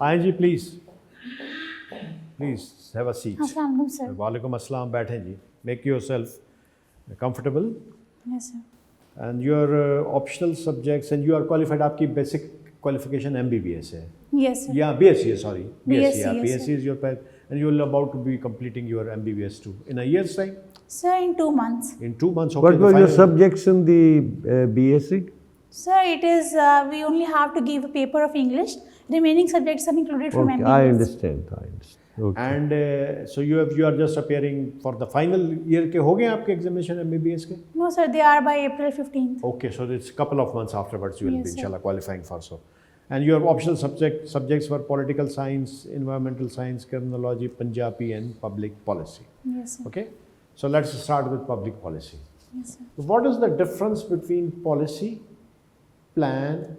आएँ जी please have a seat. Assalamu alaikum, sir. वालेकुम अस्सलाम, बैठें जी. Make yourself comfortable. Yes, sir. And your optional subjects and you are qualified. आपकी basic qualification MBBS है. Yes, sir. Yeah, BSc, sorry. BSc, yeah. yes, BSc sir. is your path, and you are about to be completing your MBBS too in a year's time. Sir, in 2 months. In 2 months. Okay, What the were your final- subjects in the BSc? Sir, it is, we only have to give a paper of English. Remaining subjects are included from Okay, MBBS. I understand. Okay. And so you are just appearing for the final year के हो गए आपके examination MBBS के? No, sir, they are by April 15th. Okay, so it's a couple of months afterwards you will Yes, be sir. inshallah qualifying for so. And your optional subjects were political science, environmental science, criminology, Punjabi and public policy. Yes, sir. Okay, so let's start with public policy. Yes, sir. What is the difference between policy, plan,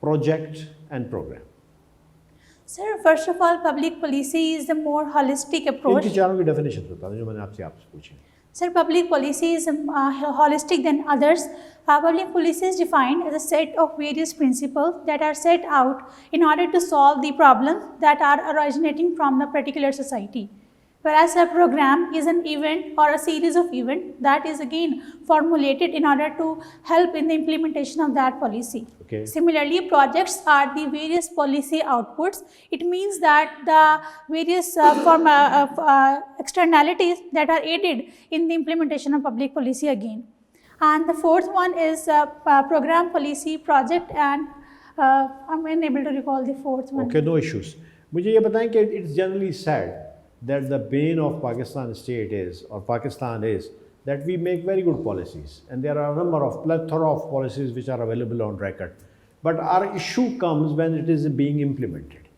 project and program? Sir, first of all, public policy is the more holistic approach. इनकी चारों की definitions बता दें जो मैंने आपसे पूछी. Sir, public policy is holistic than others. Public policy is defined as a set of various principles that are set out in order to solve the problems that are originating from the particular society. Whereas a program is an event or a series of events that is again formulated in order to help in the implementation of that policy. Okay. Similarly, projects are the various policy outputs. It means that the various externalities that are aided in the implementation of public policy again. And the fourth one is program, policy, project, and I'm unable to recall the fourth one. Okay, no issues. मुझे ये बताएं कि it's generally said that the bane of Pakistan state is, or Pakistan is, that we make very good policies and there are a number of plethora of policies which are available on record. But our issue comes when it is being implemented.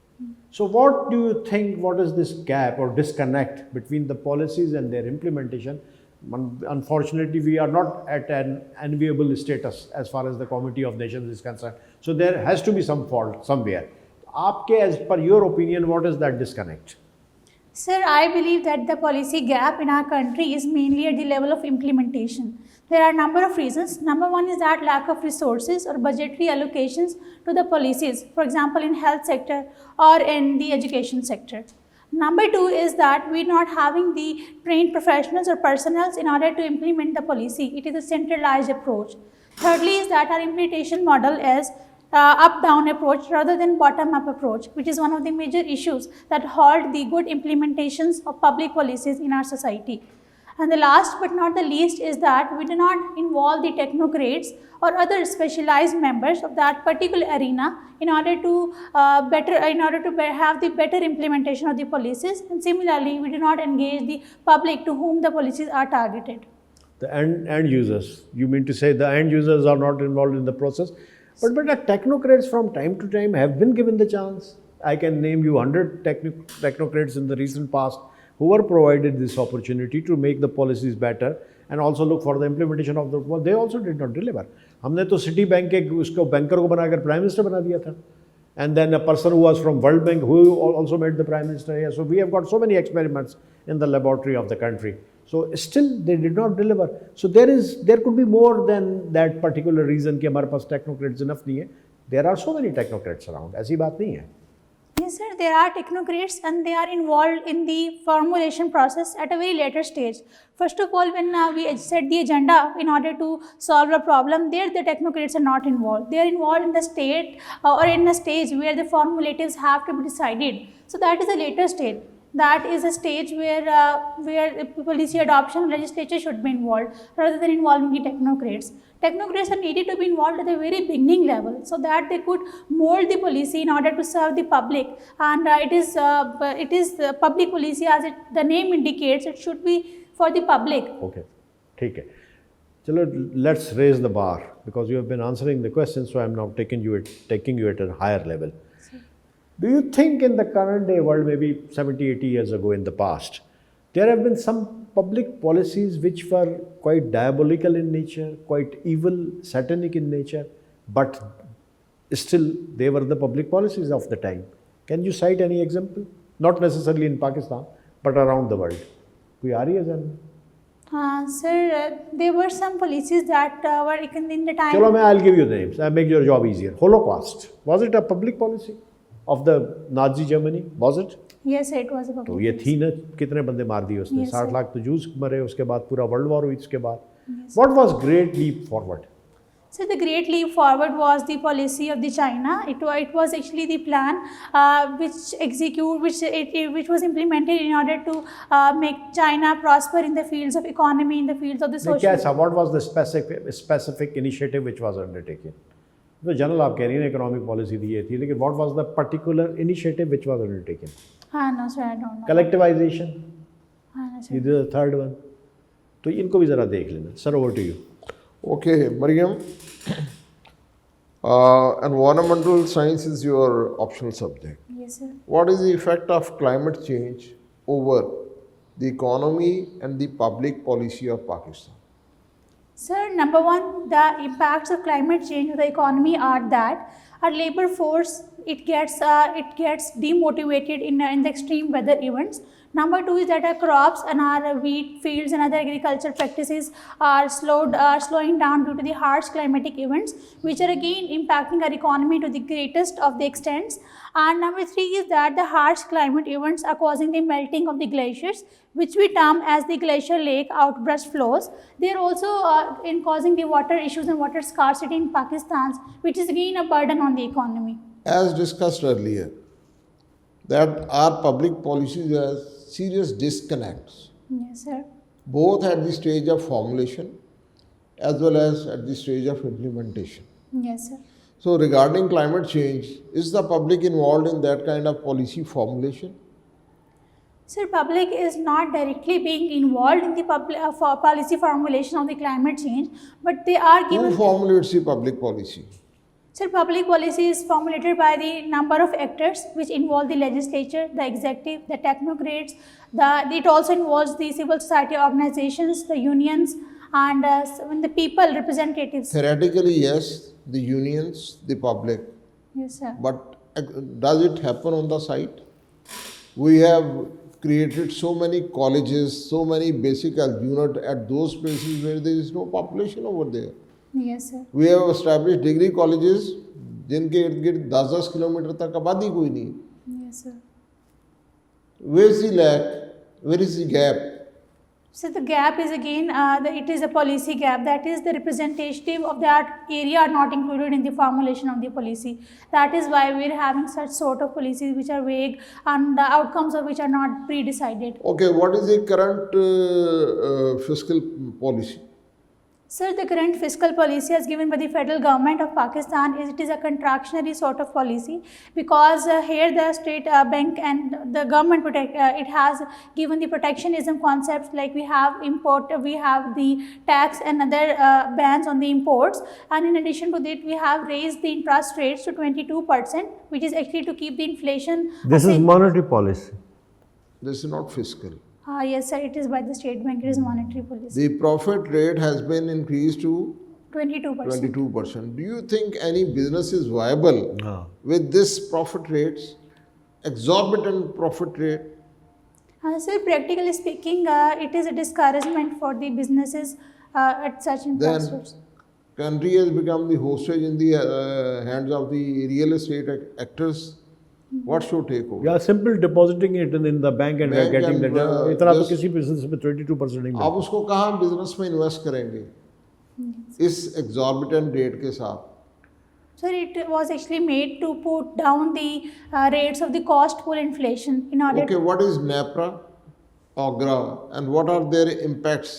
So what do you think, what is this gap or disconnect between the policies and their implementation? Unfortunately, we are not at an enviable status as far as the Committee of Nations is concerned. So there has to be some fault somewhere. Aapke, as per your opinion, what is that disconnect? Sir, I believe that the policy gap in our country is mainly at the level of implementation. There are a number of reasons. Number one is that lack of resources or budgetary allocations to the policies, for example, in health sector or in the education sector. Number two is that we're not having the trained professionals or personnel in order to implement the policy. It is a centralized approach. Thirdly is that our implementation model is up-down approach rather than bottom-up approach, which is one of the major issues that halt the good implementations of public policies in our society. And the last but not the least is that we do not involve the technocrats or other specialized members of that particular arena in order to have the better implementation of the policies. And similarly, we do not engage the public to whom the policies are targeted. The end users. You mean to say the end users are not involved in the process? But the technocrats from time to time have been given the chance. I can name you 100 technocrats in the recent past who were provided this opportunity to make the policies better and also look for the implementation of the. Well, they also did not deliver. हमने तो city bank के उसको banker को बनाकर prime minister बना दिया था. And then a person who was from World Bank who also made the prime minister here. So we have got so many experiments in the laboratory of the country. So still they did not deliver. So there could be more than that particular reason कि हमारे पास technocrats enough नहीं है. There are so many technocrats around. ऐसी बात नहीं है. Yes, sir, there are technocrats and they are involved in the formulation process at a very later stage. First of all, when we set the agenda in order to solve a problem, there the technocrats are not involved. They are involved in the state or in a stage where the formulatives have to be decided. So that is a later stage. That is a stage where policy adoption legislature should be involved rather than involving the technocrats. Technocrats are needed to be involved at the very beginning level so that they could mold the policy in order to serve the public. And it is public policy, as the name indicates. It should be for the public. Okay, ठीक है. चलो, let's raise the bar because you have been answering the questions. So I am now taking you at a higher level. Do you think in the current day world, maybe 70, 80 years ago in the past, there have been some public policies which were quite diabolical in nature, quite evil, satanic in nature, but still they were the public policies of the time? Can you cite any example? Not necessarily in Pakistan, but around the world. कोई आ रही है ज़हन? Sir, there were some policies that were in the time. चलो, I'll give you the names. I'll make your job easier. Holocaust. Was it a public policy? of the Nazi Germany, was it? Yes, sir, it was a public तो ये policy. थी ना, कितने बंदे मार दिए उसने? Yes, 60 sir. लाख तो जूस मरे, उसके बाद पूरा वर्ल्ड वॉर हुई उसके बाद. What was great leap forward? So the great leap forward was the policy of the China. It was actually the plan which was implemented in order to make China prosper in the fields of economy, in the fields of the नहीं, social. क्या ऐसा? What was the specific initiative which was undertaken? तो general आप कह रही हैं economic policy दी ये थी, लेकिन what was the particular initiative which was undertaken? No, sir, I don't know. Collectivization. No, sir. This is the third one. तो इनको भी ज़रा देख लेना. Sir, over to you. Okay, Maryam. Environmental science is your optional subject. Yes, sir. What is the effect of climate change over the economy and the public policy of Pakistan? Sir, number one, the impacts of climate change on the economy are that our labor force it gets demotivated in the extreme weather events. Number two is that our crops and our wheat fields and other agricultural practices are slowing down due to the harsh climatic events, which are again impacting our economy to the greatest of the extents. And number three is that the harsh climate events are causing the melting of the glaciers, which we term as the glacier lake outburst flows. They are also in causing the water issues and water scarcity in Pakistan, which is again a burden on the economy. As discussed earlier, that our public policies have serious disconnects, Yes, sir. both at the stage of formulation as well as at the stage of implementation. Yes, sir. So regarding climate change, is the public involved in that kind of policy formulation? Sir, public is not directly being involved in the for policy formulation of the climate change, but they are Who given. formulates the public policy? Sir, public policy is formulated by the number of actors, which involve the legislature, the executive, the technocrats. It also involves the civil society organizations, the unions, and the people representatives. Theoretically, yes, the unions, the public. Yes, sir. But does it happen on the site? We have created so many colleges, so many basic units at those places where there is no population over there. Yes, sir. We have established degree colleges जिनके इर्द गिर्द 10-10 kilometre तक आबादी कोई नहीं. Yes, sir. Where is the lack? Where is the gap? So the gap is again, it is a policy gap. That is the representative of that area are not included in the formulation of the policy. That is why we are having such sort of policies which are vague and the outcomes of which are not pre-decided. Okay, what is the current fiscal policy? Sir, the current fiscal policy as given by the federal government of Pakistan it is a contractionary sort of policy because here the state bank and the government it has given the protectionism concepts like we have the tax and other bans on the imports, and in addition to that we have raised the interest rates to 22%, which is actually to keep the inflation. This is monetary policy. This is not fiscal. Yes, sir, it is by the state bank, it is monetary policy. The profit rate has been increased to 22%. 22%. Do you think any business is viable with this profit rates, exorbitant profit rate? Sir, practically speaking, it is a discouragement for the businesses at such interest rates. Then country has become the hostage in the hands of the real estate actors. What's your take over? Yeah, simple depositing it in the bank and Bank getting and, that. इतना तो just- किसी business में 22% नहीं आप मिलता. उसको कहाँ business में इन्वेस्ट करेंगे इस एग्जॉर्बिटेंट रेट के साथ? Sir, it was actually made to put down the rates of the cost pull inflation in order Okay, what is NAPRA, OGRA, and what are their impacts?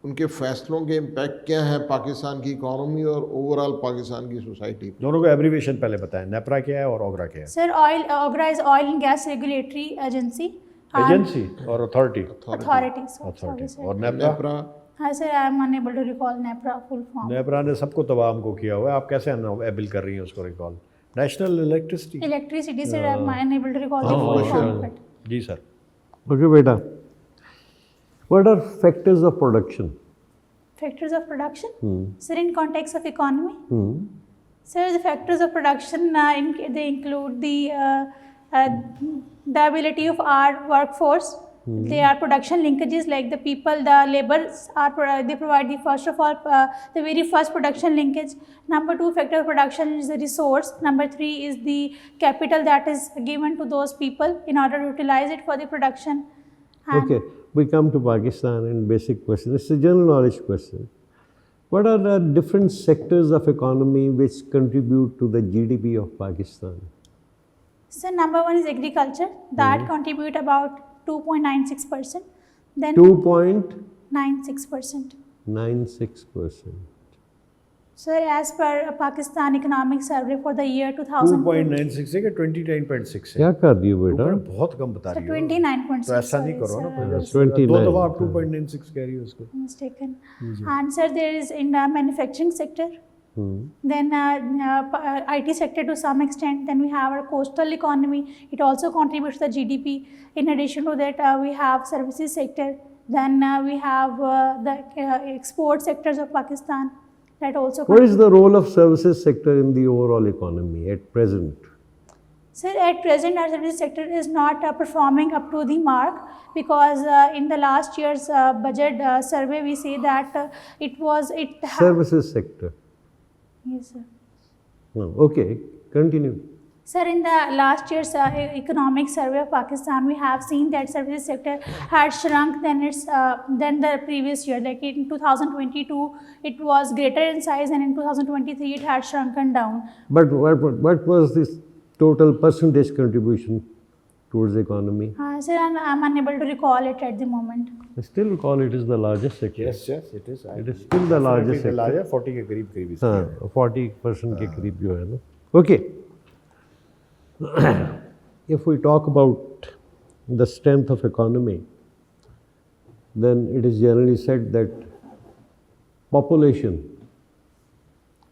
उनके फैसलों के impact क्या है पाकिस्तान की इकोनॉमी और overall Pakistan की सोसाइटी पर? दोनों को एब्रीविएशन पहले बताएं. नेपरा क्या है और ओगरा क्या है? Sir, OGRA is Oil and Gas Regulatory Agency. Agency और authority. Authority. Sorry, authority. sir. और NEPRA. NAPRA, Hi, sir, I am unable to recall NAPRA full form. NEPRA ने सबको तबाह हमको किया हुआ है. आप कैसे एबल कर रही हैं उसको recall? National electricity. Electricity, sir, I am unable to recall the Oh, full sure. form. But जी sir. Okay, beta. What are factors of production? factors of production, sir, in context of economy. Sir, the factors of production they include the ability of our workforce There are production linkages, like the people, the laborers are they provide the first of all the very first production linkage. Number 2 factor of production is the resource. Number 3 is the capital that is given to those people in order to utilize it for the production. And Okay, we come to Pakistan and basic question. It's a general knowledge question. What are the different sectors of economy which contribute to the GDP of Pakistan? so number 1 is agriculture, that contribute about 2.96%. Then 2.96%. 96%. So as per Pakistan Economic Survey for the year 2000, 2.96 है कि 29.6 है? क्या कर रही हो बेटा? बहुत कम बता so रही हो। 29.6. तो ऐसा नहीं करो ना sorry, पहले। sir, I was 2 दफा आप 2.96 कह रही हो उसको। mistaken. And sir, there is in the manufacturing sector. Then IT sector to some extent. Then we have our coastal economy. It also contributes to the GDP. In addition to that, we have services sector. Then we have the export sectors of Pakistan. That also. What is the role of services sector in the overall economy at present? Sir, at present our services sector is not performing up to the mark, because in the last year's budget survey we see that Services sector. Yes, sir. No. Okay, continue. Sir, in the last year's economic survey of Pakistan, we have seen that services sector had shrunk than the previous year. Like in 2022, it was greater in size, and in 2023, it had shrunken down. But what was this total percentage contribution towards the economy? Sir, I'm unable to recall it at the moment. I still call it is the largest sector. Yes, it is. It is still the largest sector. largest 40 के करीब इसकी हाँ, है। 40% के करीब जो है ना. Okay. If we talk about the strength of economy, then it is generally said that population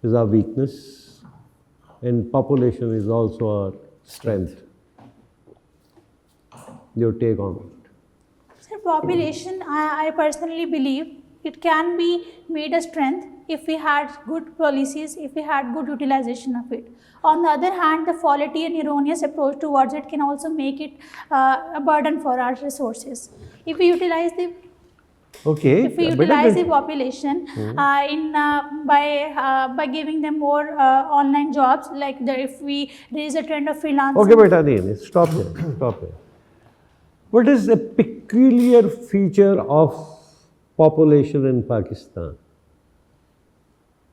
is our weakness and population is also our strength. Your take on it? Sir, population, I personally believe it can be made a strength if we had good policies, if we had good utilization of it. On the other hand, the faulty and erroneous approach towards it can also make it a burden for our resources. If we utilize the population by giving them more online jobs, like if we raise a trend of freelancing. Okay, beta, nahi, stop here. What is a peculiar feature of population in Pakistan?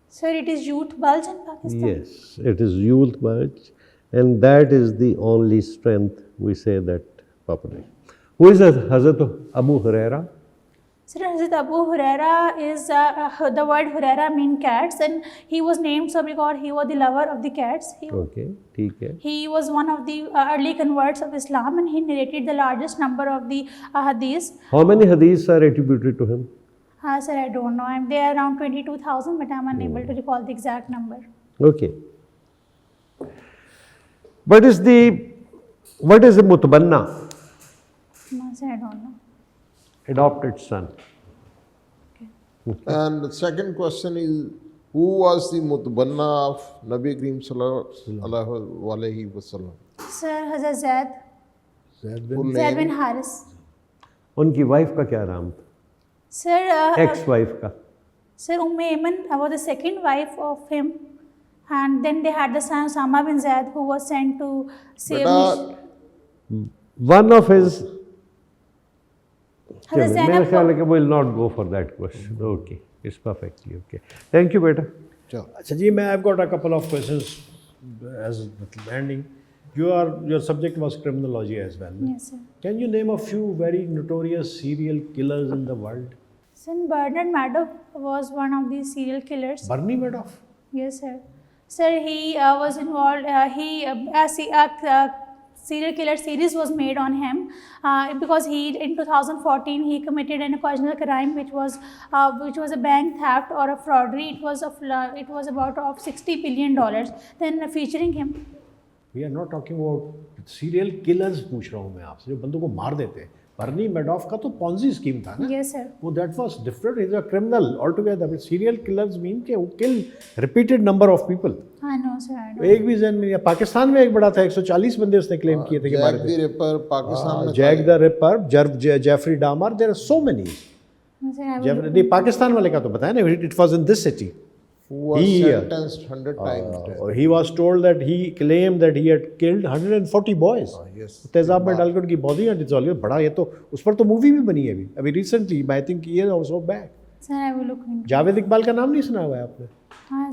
Sir, it is youth bulge in Pakistan. Yes, it is youth bulge, and that is the only strength we say that population. Who is Hazrat Abu Huraira? Sir, Hazrat Abu Huraira is the word Huraira means cats, and he was named so because he was the lover of the cats. Okay, ठीक है. He was one of the early converts of Islam, and he narrated the largest number of the hadiths. How many hadiths are attributed to him? Sir, I don't know. They are around 22,000, but I'm unable to recall the exact number. Okay. What is a mutbanna? No, sir, I don't know. Adopted son. And the second question is, who was the mutbanna of Nabi Kareem sallallahu alaihi wasallam? Sir, Hazrat Zaid. Zaid bin Haris. उनकी wife का क्या नाम था? Sir, Ex-wife का. Sir, Ayman was the second wife of him, and then they had the son Osama bin Zaid, who was sent to save. One of his. Hazrat मेरा Zainab ख्याल है कि will not go for that question. Okay, it's perfectly okay. Thank you, beta. अच्छा जी, I've got a couple of questions as landing. Your subject was criminology as well. Yes, sir. Can you name a few very notorious serial killers in the world? Sir, Bernard Madoff was one of these serial killers. Bernie Madoff? Yes, sir. Sir, he was involved. Serial killer series was made on him because in 2014 he committed an occasional crime which was a bank theft or a fraudery. It was about of $60 billion. Then featuring him. We are not talking about serial killers. पूछ रहा हूँ मैं आपसे जो बंदों को मार देते हैं. बर्नी मैडॉफ का तो पॉन्जी स्कीम था ना, Yes, sir. वो that was different, is a criminal all together, but serial killers mean के वो kill repeated number of people. I know, sir. I know. एक भी जन में, पाकिस्तान में एक बड़ा था, 140 बंदे उसने क्लेम किए थे कि मारे जैक थे। द रिपर पाकिस्तान में Jack the Ripper, Jeffrey Dahmer, there are so many. Sir, I will नहीं, पाकिस्तान वाले का तो बताया ना, it was in this city. was sentenced 100 times death. He was told that he claimed that he had killed 140 boys. Yes. तेजाब में डालकर उनकी बॉडियाँ डिसॉल्व, बड़ा ये तो, उस पर तो मूवी भी बनी है अभी recently, I think year also back. Sir, I will look into. Javed Iqbal का नाम नहीं सुना हुआ है आपने?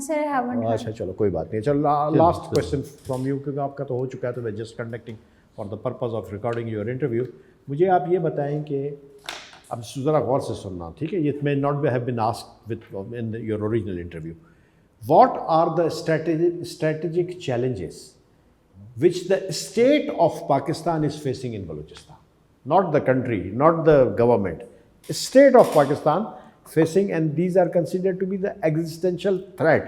Sir, I haven't. heard. अच्छा चलो कोई बात नहीं, चलो लास्ट क्वेश्चन फ्रॉम यू, क्योंकि आपका तो हो चुका है, तो मैं just conducting for the purpose of recording your interview. मुझे आप ये बताएं कि अब ज़रा गौर से सुनना, ठीक है, it may not have been asked with in your original interview. What are the strategic challenges which the state of Pakistan is facing in Balochistan? Not the country, not the government. State of Pakistan facing, and these are considered to be the existential threat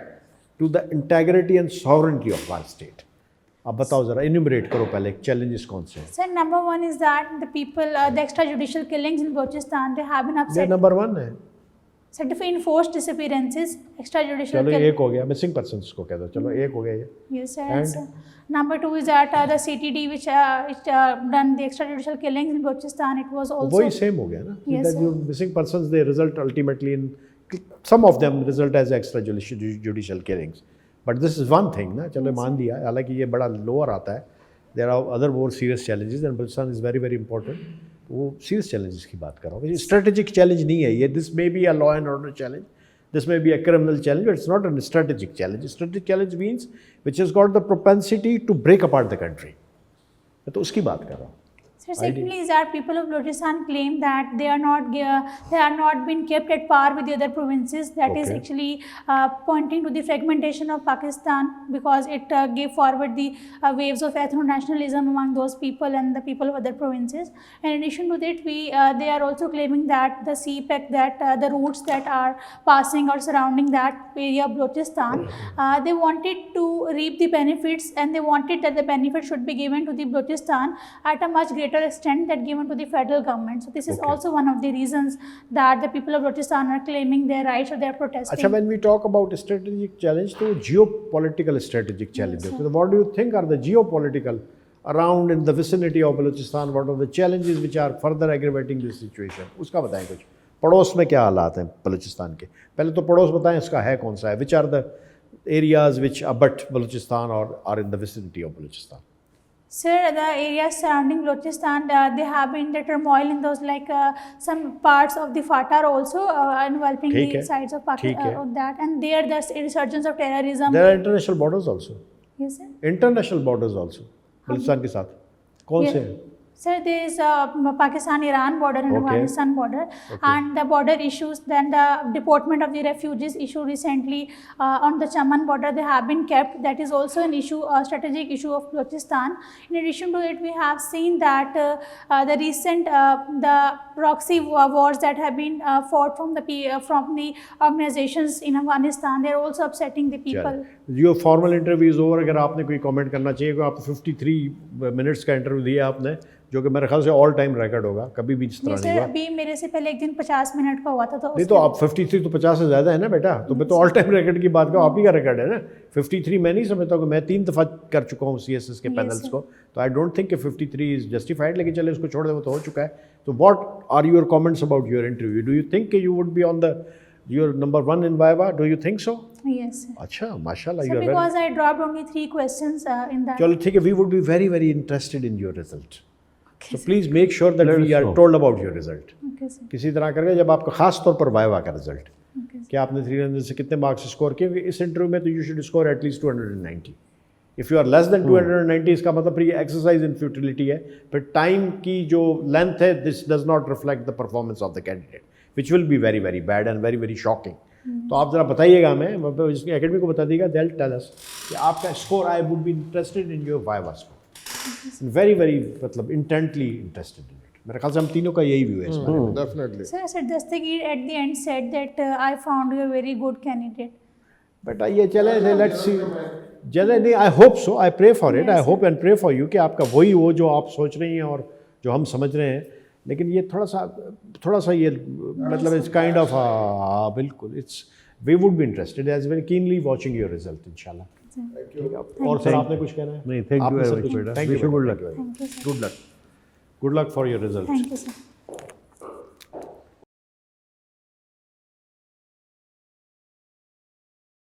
to the integrity and sovereignty of our state. अब बताओ जरा, enumerate करो पहले challenges कौन से हैं? Sir, number one is that the people, the extrajudicial killings in Balochistan, they have been ये upset. Number 1 है। Sir, the enforced disappearances, extrajudicial चलो killings. एक हो गया, मिसिंग पर्सन्स को कह दो, चलो एक हो गया ये। Yes, sir. And? Sir. Number two is that the CTD, which done the extrajudicial killings in Balochistan, it was also. वही सेम हो गया ना, Yes, that sir. you missing persons, they result ultimately in, some of them result as extrajudicial killings, but this is one thing ना, चलो मान दिया, हालांकि ये बड़ा लोअर आता है, there are other more serious challenges and Balochistan is very very important, वो serious challenges की बात कर रहा हूँ, strategic challenge नहीं है ये, this may be a law and order challenge, this may be a criminal challenge, but it's not a strategic challenge. Strategic challenge means which has got the propensity to break apart the country, मैं तो उसकी बात कर रहा हूँ। Sir, secondly is that people of Balochistan claim that they are not being kept at par with the other provinces. That is Okay. actually pointing to the fragmentation of Pakistan, because it gave forward the waves of ethno-nationalism among those people and the people of other provinces. And in addition to that, they are also claiming that the CPEC, that the routes that are passing or surrounding that area of Balochistan, they wanted to reap the benefits, and they wanted that the benefit should be given to the Balochistan at a much greater extent that given to the federal government. So this is Okay. also one of the reasons that the people of Balochistan are claiming their rights or they are protesting. अच्छा, when we talk about strategic challenge, तो geopolitical strategic challenges. So what do you think are the geopolitical around in the vicinity of Balochistan? What are the challenges which are further aggravating this situation? उसका बताएं कुछ। पड़ोस में क्या हालात हैं बलूचिस्तान के? पहले तो पड़ोस बताएं, इसका है कौन सा है? Which are the areas which abut Balochistan or are in the vicinity of Balochistan? Sir, the areas surrounding Balochistan, they have been the turmoil in those, like some parts of the FATA are also enveloping ठीक the है, sides of ठीक Pakistan, है। of that, and there the resurgence of terrorism. There are international borders also. Yes, sir. International borders also. Balochistan के साथ कौन Yeah. से हैं? Sir, there is Pakistan-Iran border and Okay. Afghanistan border, and the border issues. Then the deportment of the refugees issue recently on the Chaman border, they have been kept. That is also an issue, a strategic issue of Balochistan. In addition to it, we have seen that the recent the proxy wars that have been fought from the organizations in Afghanistan, they are also upsetting the people. जो formal interviews over, अगर आपने कोई comment करना चाहिए, को आप 53 minutes का interview दिया आपने, जो कि मेरे ख्याल से ऑल टाइम रिकॉर्ड होगा, कभी भी इस तरह नहीं सर, हुआ। अभी मेरे से पहले एक दिन 50 मिनट का हुआ था, तो नहीं तो आप 53 तो 50 से ज़्यादा है ना बेटा, तो मैं तो ऑल टाइम रिकॉर्ड की बात करूँ, आप ही का रिकॉर्ड है ना। 53 मैं नहीं समझता कि मैं 3 दफ़ा कर चुका हूँ CSS के पैनल्स को, तो आई डोंट थिंक कि 53 इज़ जस्टिफाइड, लेकिन चले उसको छोड़ दें, वो तो हो चुका है। तो what are your comments about your interview? Do you think you would be on the your number 1 in viva? Do you think so? yes, sir. अच्छा, माशाल्लाह, So you are because I dropped only 3 questions in that. चलो ठीक है, we would be very very interested in your result, so please make sure that Let we us are know. Told about your result. Okay, sir. किसी तरह करके जब आपका खास तौर पर वाइवा का रिजल्ट, Okay, sir. कि आपने 300 से कितने मार्क्स स्कोर किए इस इंटरव्यू में, तो you should score at least 290। If you are less than 290, इसका मतलब फिर ये एक्सरसाइज इन फ्यूटिलिटी है, फिर टाइम की जो लेंथ है, this does not reflect the performance of the candidate, which will be very very bad and very very shocking. तो आप ज़रा बताइएगा, मैं इसकी एकेडमी को बता दीजिएगा, they'll tell us कि आपका score, I would be interested in your viva score, very very मतलब इंटेंटली इंटरेस्टेड इन इट। मेरे ख्याल से हम तीनों का यही व्यू है इस बारे में। Definitely. Sir, Dastagir at the end said that I found you a very good candidate. But ये चले, लेट्स सी, चले नहीं, I hope so, I pray for it, I hope and pray for you कि आपका वही वो जो आप सोच रही हैं और जो हम समझ रहे हैं, लेकिन ये थोड़ा सा ये मतलब इट्स काइंड ऑफ हाँ बिल्कुल it's we would be interested as very keenly watching your result इंशाल्लाह। ठीक है, और सर आपने कुछ कहना है? नहीं, thank you आपने very सर much, कुछ- बेटा। Thank you Wish you बेटा, good luck. thank you very much. Good luck for your result. Thank you, sir.